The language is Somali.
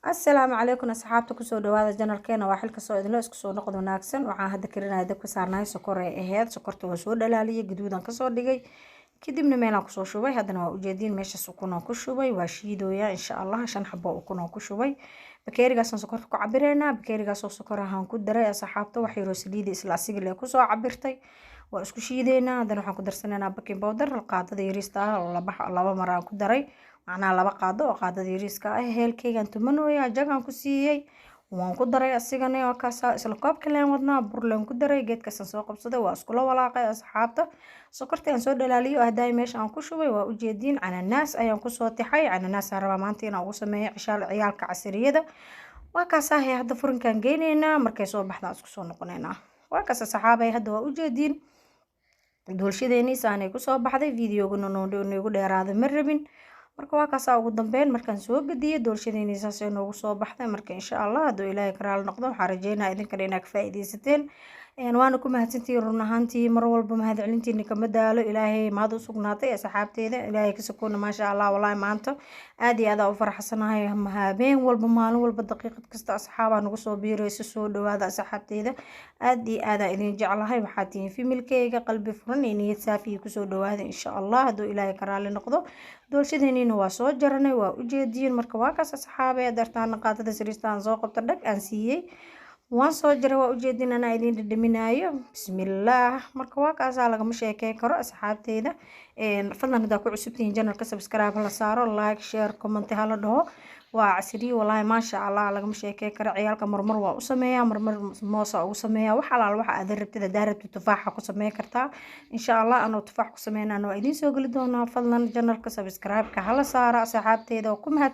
السلام عليكم أصحابتي كسو دوادا جنرالكينا waa xilka soo idinlo isku soo noqdo wanaagsan waxaan hadda karinayaa dabka saarnay sokor ay ahayd sokorta waa soo dhalaaliyay gaduudan ka soo dhigay kadibna meelaan ku soo shubay haddana waa ujeedin meesha ukun oo ku shubay waa shiidooya insha Allah 5 xabo ukun oo ku shubay bakeerigaas sokorta ku cabireena bakeerigaas oo sokor ahaan ku daray asxaabta wax yaro saliid isla asiga leh ku soo cabirtay waa isku shiideena haddana waxaan ku darsanaynaa baking powder qaadada yariista laba mar aan ku daray macnaa laba qaado oo qaadada yariiska ah heelkeygan tumanooya jagan ku siiyay waan ku daray asigana oo kaasa isla koobka leen wadnaa burleen ku daray geedkaas soo qabsaday waa isku la walaaqay asxaabta sokorta aan soo dhalaaliyo haday meesha aan ku shubay waa ujeedin ananaas ayaan ku soo tixay ananaas raba maanta inaan ugu sameeyo cishaal ciyaalka casiriyada waa kaasa hadda furinkan geyneena markay soo baxdaan isku soo noqoneena waa kaasa saxaabay hadda waa ujeedin doolshadeeni saanay ku soo baxday videoguna noogu dheeraada ma rabin marka waa kaasa ugu dambeyn markaan soo gadiyo doolshadeeni saas ay noogu soo baxday marka insha Allah hadoo Ilaahay karaal noqdo waxaan rajeynayaa idinkana inaad ka faa'iideysateen waana ku mahadsantihiin run ahaantii mar walba mahadcelintiina kama daalo Ilaahay maad u sugnaatay asxaabteeda Ilaahay ka sokoona ma sha Allah wallahi maanta aad iyo aad u faraxsanahay habeen walba maalin walba daqiiqad kasta asxaabaa nagu soo biirayso soo dhawaada asxaabteeda aad iyo aad idin jeclahay waxaad tihiin familkeyga qalbi furan iyo niyad saafi ku soo dhawaada insha Allah hadoo Ilaahay karaal noqdo doolshadeeni waa soo jaranay waa ujeedin marka waa kaas asxaabay dartaan qaadada sariistaan soo qabta dhag aan siiyay waan soo jaray waa ujeedin ana idin dhadhaminayo bismillaah marka waa kaas laga ma sheekay karo asxaabteeda fadlan hadaa ku cusubtiin channelka subscribe la saaro like share comment hala dhaho waa casriye wallahi ma sha Allah laga ma sheekay karo ciyaalka marmar waa u sameeyaa marmar moosa ugu sameeyaa wax alaal waxa aad rabtida daarabta tufaaxa ku sameey kartaa insha Allah anoo tufaax ku sameeyna idin soo gali doona fadlan channelka subscribe ka hala saaro asxaabteeda ku mahad